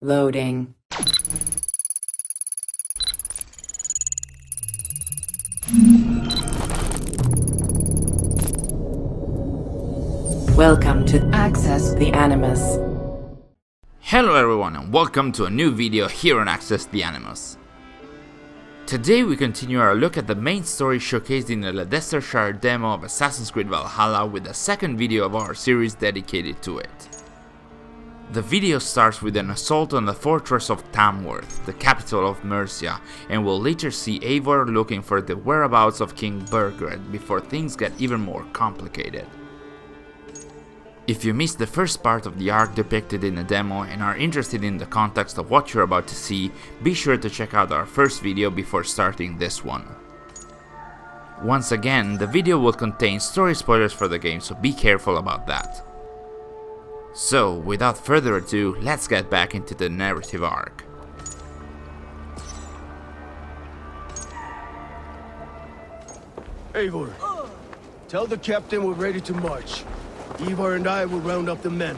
Loading. Welcome to Access the Animus. Hello everyone and welcome to a new video here on Access the Animus. Today we continue our look at the main story showcased in the Ledecestrescire demo of Assassin's Creed Valhalla with the second video of our series dedicated to it. The video starts with an assault on the fortress of Tamworth, the capital of Mercia, and we'll later see Eivor looking for the whereabouts of King Burgred before things get even more complicated. If you missed the first part of the arc depicted in the demo and are interested in the context of what you're about to see, be sure to check out our first video before starting this one. Once again, the video will contain story spoilers for the game, so be careful about that. So, without further ado, let's get back into the narrative arc. Eivor, tell the captain we're ready to march. Ivarr and I will round up the men.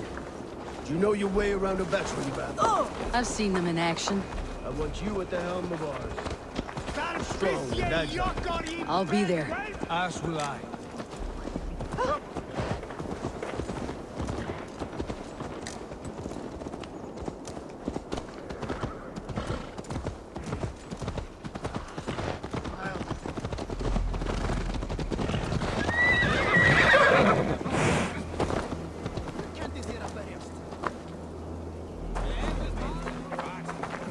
Do you know your way around a battery battle? I've seen them in action. I want you at the helm of ours. Strong and agile. I'll be there. As will I.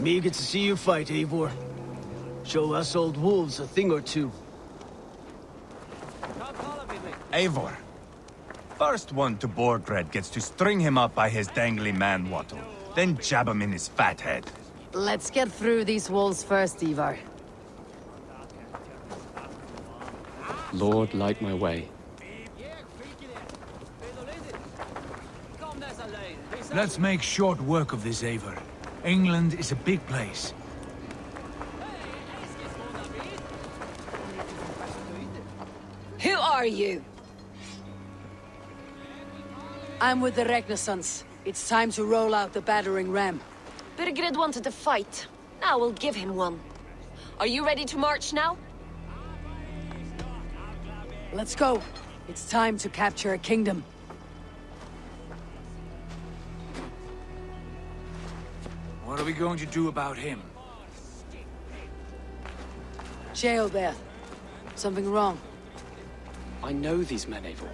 Eager to see you fight, Eivor. Show us old wolves a thing or two. Eivor. First one to Burgred gets to string him up by his dangly man-wattle, then jab him in his fat head. Let's get through these walls first, Ivarr. Lord, light my way. Let's make short work of this, Eivor. England is a big place. Who are you? I'm with the Ragnarsons. It's time to roll out the battering ram. Burgred wanted a fight. Now we'll give him one. Are you ready to march now? Let's go. It's time to capture a kingdom. What are we going to do about him? Jail there. Something wrong. I know these men, Eivor.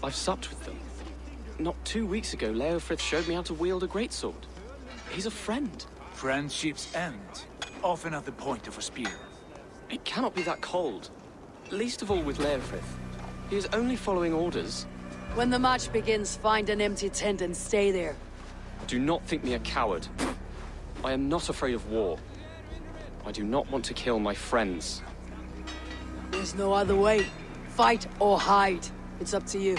I've supped with them. Not 2 weeks ago, Leofrith showed me how to wield a greatsword. He's a friend. Friendships end, often at the point of a spear. It cannot be that cold. Least of all with Leofrith. He is only following orders. When the march begins, find an empty tent and stay there. Do not think me a coward. I am not afraid of war. I do not want to kill my friends. There's no other way. Fight or hide. It's up to you.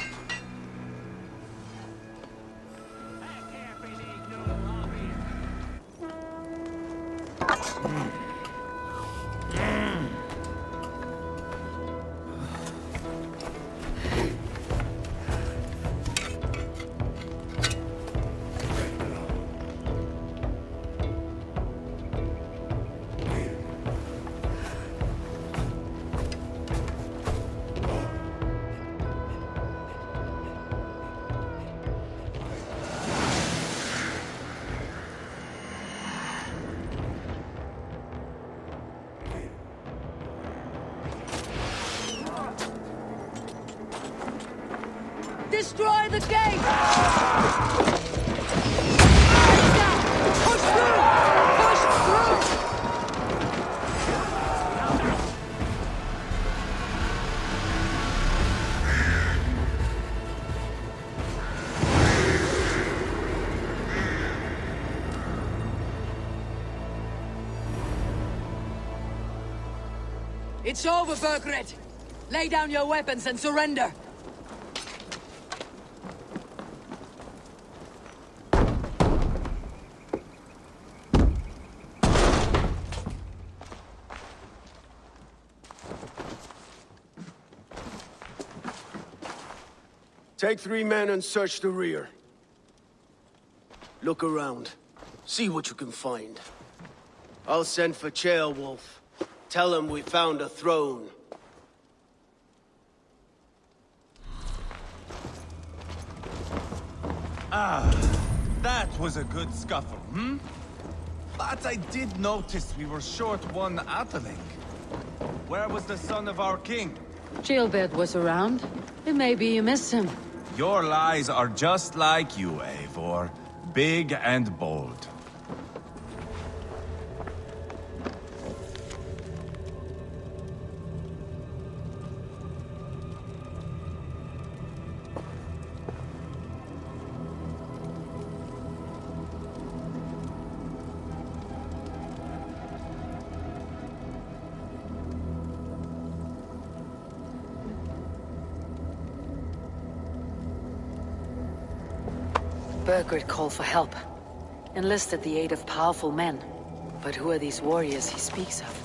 Destroy the gate! Push through! Push through! It's over, Burgred! Lay down your weapons and surrender! Take 3 men and search the rear. Look around. See what you can find. I'll send for Ceolwulf. Tell him we found a throne. That was a good scuffle, hmm? But I did notice we were short one atheling. Where was the son of our king? Gilbert was around. Maybe you missed him. Your lies are just like you, Eivor. Big and bold. Burgred called for help. Enlisted the aid of powerful men. But who are these warriors he speaks of?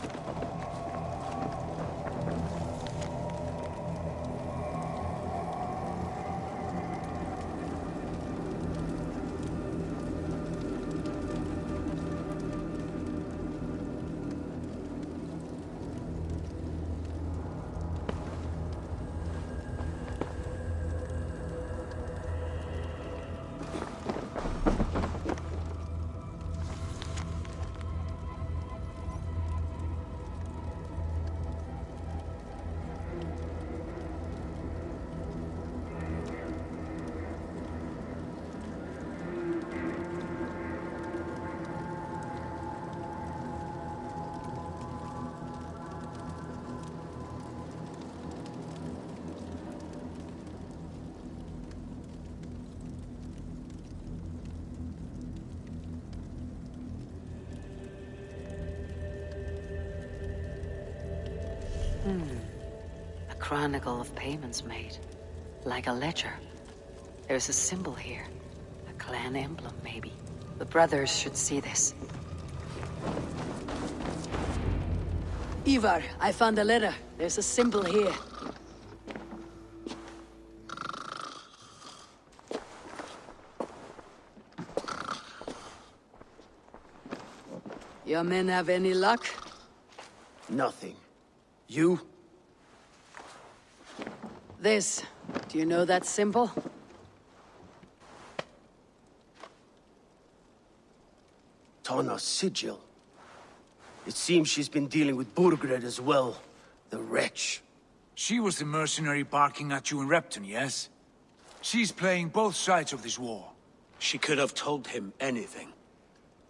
A chronicle of payments made. Like a ledger. There's a symbol here. A clan emblem, maybe. The brothers should see this. Ivarr, I found a letter. There's a symbol here. Your men have any luck? Nothing. You? This. Do you know that symbol? Tanna's sigil. It seems she's been dealing with Burgred as well. The wretch. She was the mercenary barking at you in Repton, yes? She's playing both sides of this war. She could have told him anything.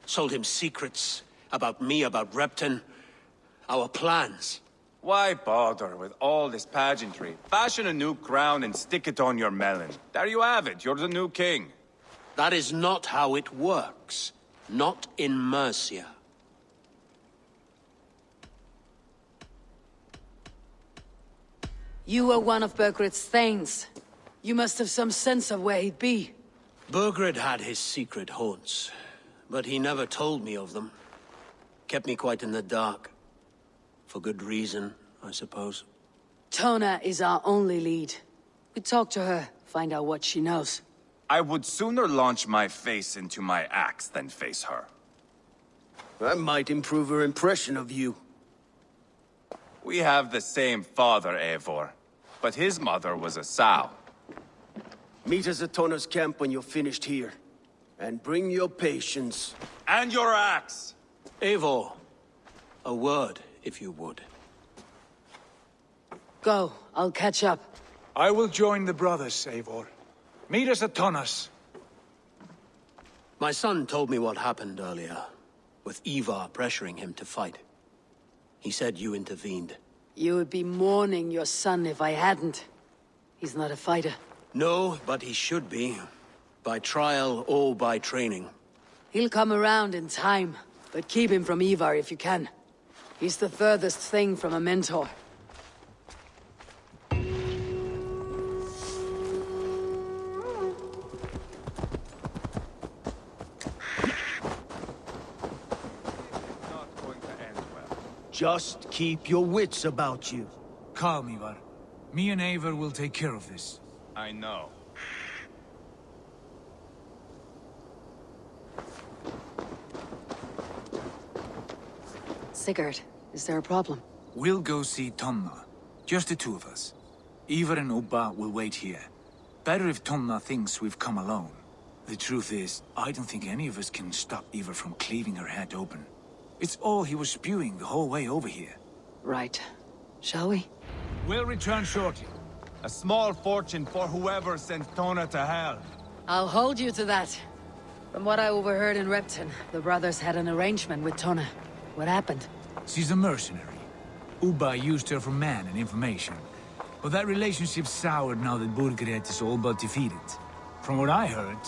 Told him secrets about me, about Repton, our plans. Why bother with all this pageantry? Fashion a new crown and stick it on your melon. There you have it, you're the new king. That is not how it works. Not in Mercia. You were one of Burgred's thanes. You must have some sense of where he'd be. Burgred had his secret haunts, but he never told me of them. Kept me quite in the dark. For good reason, I suppose. Tona is our only lead. We talk to her, find out what she knows. I would sooner launch my face into my axe than face her. That might improve her impression of you. We have the same father, Eivor, but his mother was a sow. Meet us at Tanna's camp when you're finished here. And bring your patience. And your axe! Eivor, a word, if you would. Go, I'll catch up. I will join the brothers, Eivor. Meet us at Tonnas. My son told me what happened earlier, with Ivarr pressuring him to fight. He said you intervened. You would be mourning your son if I hadn't. He's not a fighter. No, but he should be. By trial or by training. He'll come around in time, but keep him from Ivarr if you can. He's the furthest thing from a mentor. Just keep your wits about you. Calm, Ivarr. Me and Eivor will take care of this. I know. Sigurd, is there a problem? We'll go see Tonna. Just the two of us. Ivarr and Ubba will wait here. Better if Tonna thinks we've come alone. The truth is, I don't think any of us can stop Ivarr from cleaving her head open. It's all he was spewing the whole way over here. Right. Shall we? We'll return shortly. A small fortune for whoever sent Tona to hell. I'll hold you to that. From what I overheard in Repton, the brothers had an arrangement with Tonna. What happened? She's a mercenary. Ubba used her for man and information. But that relationship soured now that Burgred is all but defeated. From what I heard,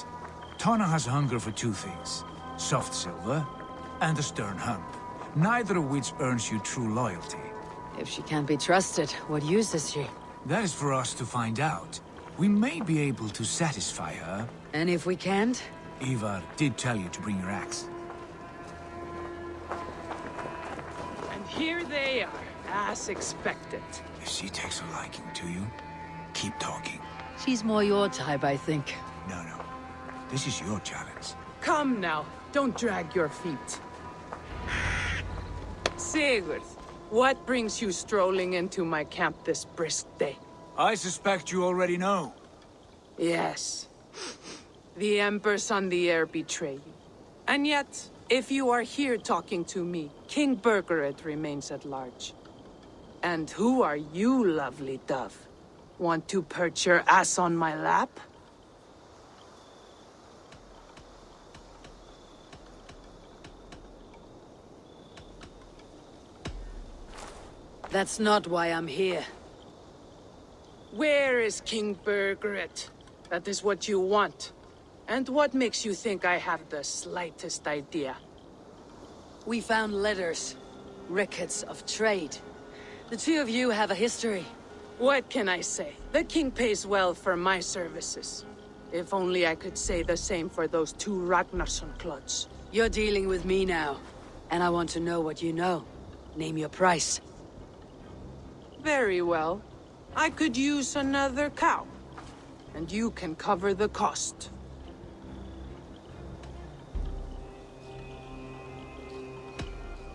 Tonna has hunger for two things. Soft silver and a stern hump. Neither of which earns you true loyalty. If she can't be trusted, what use is she? That is for us to find out. We may be able to satisfy her. And if we can't? Ivarr did tell you to bring your axe. And here they are, as expected. If she takes a liking to you, keep talking. She's more your type, I think. No. This is your challenge. Come now, don't drag your feet. Sigurd, what brings you strolling into my camp this brisk day? I suspect you already know. Yes. The Embers on the air betray you. And yet, if you are here talking to me, King Burgred remains at large. And who are you, lovely dove? Want to perch your ass on my lap? That's not why I'm here. Where is King Burgred? That is what you want. And what makes you think I have the slightest idea? We found letters, records of trade. The two of you have a history. What can I say? The king pays well for my services. If only I could say the same for those two Ragnarson clods. You're dealing with me now, and I want to know what you know. Name your price. Very well. I could use another cow. And you can cover the cost.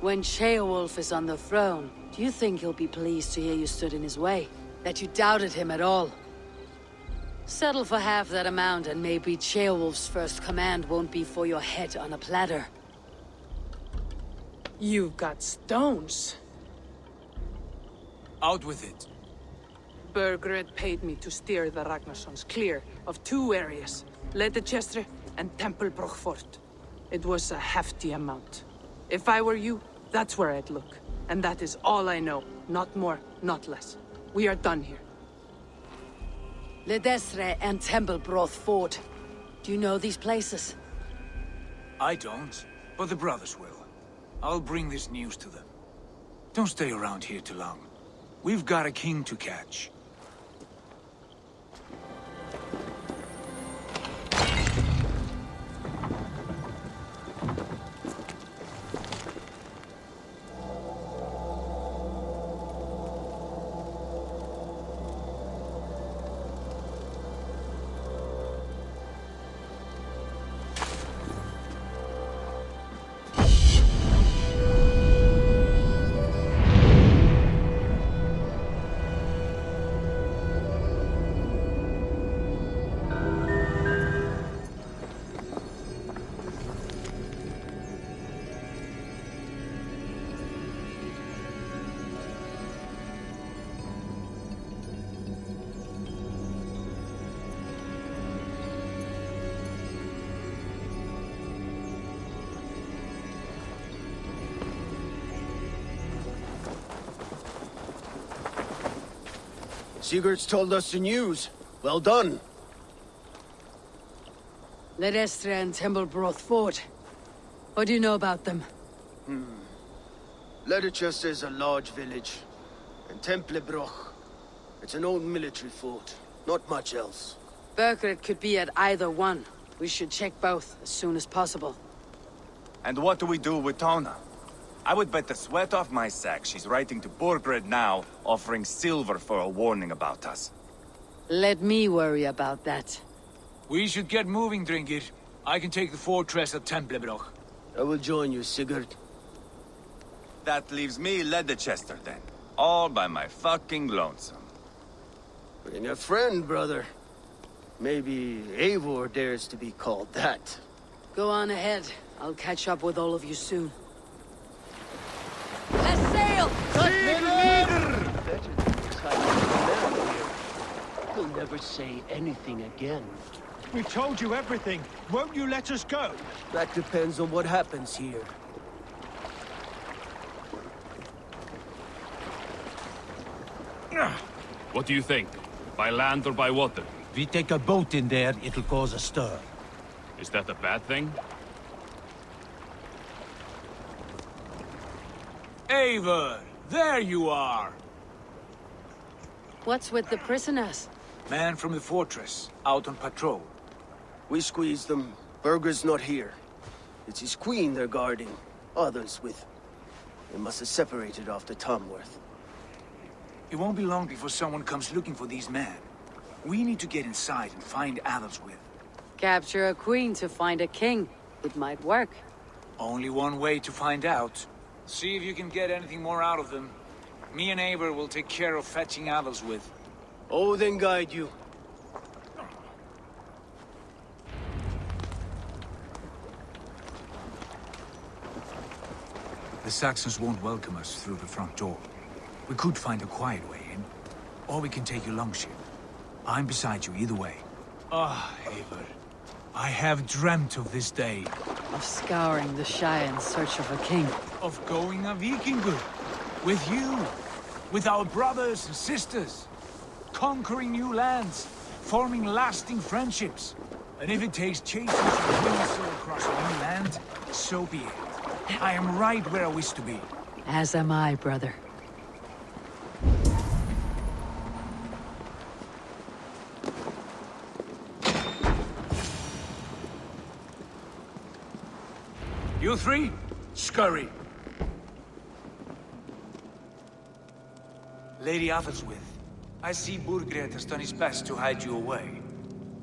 When Ceolwulf is on the throne, do you think he'll be pleased to hear you stood in his way? That you doubted him at all? Settle for half that amount and maybe Ceolwulf's first command won't be for your head on a platter. You've got stones. Out with it. Burgred paid me to steer the Ragnarsons clear of two areas, Ledecestre and Tempelbroch Fort. It was a hefty amount. If I were you, that's where I'd look. And that is all I know. Not more, not less. We are done here. Ledestre and Tempelbroch Fort. Do you know these places? I don't, but the brothers will. I'll bring this news to them. Don't stay around here too long. We've got a king to catch. Sigurd's told us the news. Well done. Ledestre and Tempelbroch Fort. What do you know about them? Ledecestre is a large village. And Tempelbroch, it's an old military fort. Not much else. Burgred could be at either one. We should check both as soon as possible. And what do we do with Tona? I would bet the sweat off my sack she's writing to Burgred now, offering silver for a warning about us. Let me worry about that. We should get moving, Drinkit. I can take the fortress at Tempelbroch. I will join you, Sigurd. That leaves me Ledecestrescire then. All by my fucking lonesome. Bring a friend, brother. Maybe Eivor dares to be called that. Go on ahead. I'll catch up with all of you soon. Let's sail! He'll never say anything again. We told you everything. Won't you let us go? That depends on what happens here. What do you think? By land or by water? If we take a boat in there, it'll cause a stir. Is that a bad thing? Eivor, there you are! What's with the prisoners? Man from the fortress, out on patrol. We squeezed them. Burgred's not here. It's his queen they're guarding. Others with him. They must have separated off to Tamworth. It won't be long before someone comes looking for these men. We need to get inside and find Adelswith. Capture a queen to find a king. It might work. Only one way to find out. See if you can get anything more out of them. Me and Eivor will take care of fetching Adelswith. Odin guide you. The Saxons won't welcome us through the front door. We could find a quiet way in, or we can take your longship. I'm beside you either way. Ah, Eivor. I have dreamt of this day. Of scouring the Shire in search of a king. Of going a Vikingur. With you. With our brothers and sisters. Conquering new lands. Forming lasting friendships. And if it takes chasing some windsor across a new land, so be it. I am right where I wish to be. As am I, brother. You three, scurry. Lady Adelswith, I see Burgred has done his best to hide you away.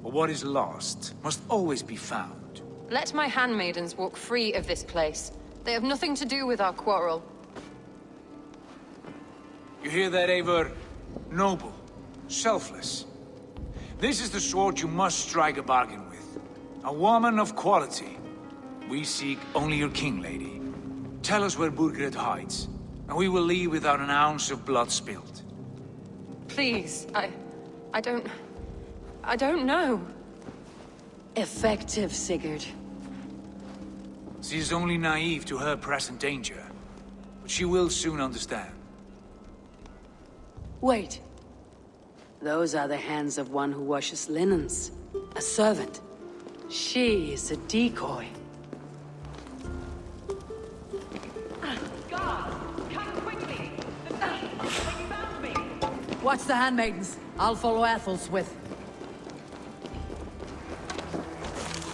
But what is lost must always be found. Let my handmaidens walk free of this place. They have nothing to do with our quarrel. You hear that, Eivor? Noble, selfless. This is the sword you must strike a bargain with. A woman of quality. We seek only your king, lady. Tell us where Burgred hides, and we will leave without an ounce of blood spilled. Please, I don't know. Effective, Sigurd. She is only naive to her present danger, but she will soon understand. Wait. Those are the hands of one who washes linens. A servant. She is a decoy. Watch the handmaidens. I'll follow Athelswith.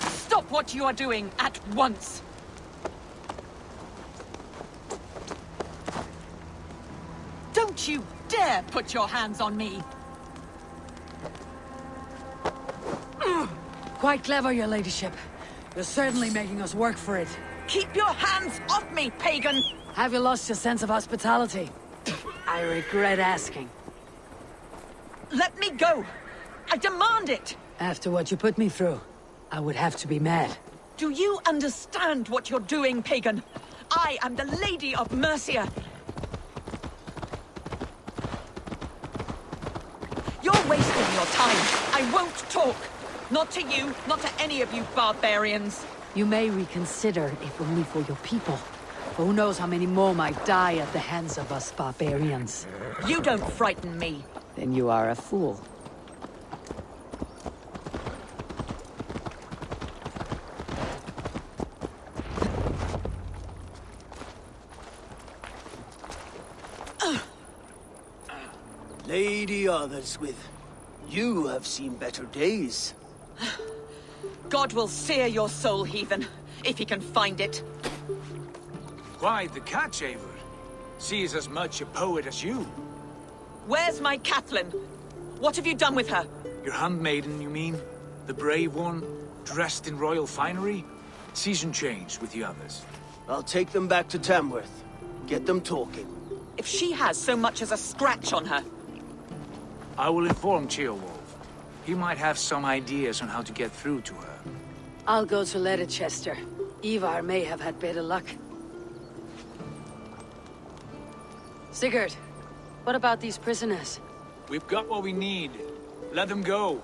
Stop what you are doing at once! Don't you dare put your hands on me! Quite clever, your ladyship. You're certainly making us work for it. Keep your hands off me, pagan! Have you lost your sense of hospitality? I regret asking. Let me go! I demand it! After what you put me through, I would have to be mad. Do you understand what you're doing, pagan? I am the Lady of Mercia. You're wasting your time. I won't talk. Not to you, not to any of you barbarians. You may reconsider, if only for your people. For who knows how many more might die at the hands of us barbarians. You don't frighten me. Then you are a fool. Lady Adelswith, you have seen better days. God will sear your soul, heathen, if he can find it. Quite the catch, Eivor. She is as much a poet as you. Where's my Catelyn? What have you done with her? Your handmaiden, you mean? The brave one, dressed in royal finery? Season change with the others. I'll take them back to Tamworth. Get them talking. If she has so much as a scratch on her. I will inform Ceolwulf. He might have some ideas on how to get through to her. I'll go to Ledecester. Ivarr may have had better luck. Sigurd, what about these prisoners? We've got what we need. Let them go.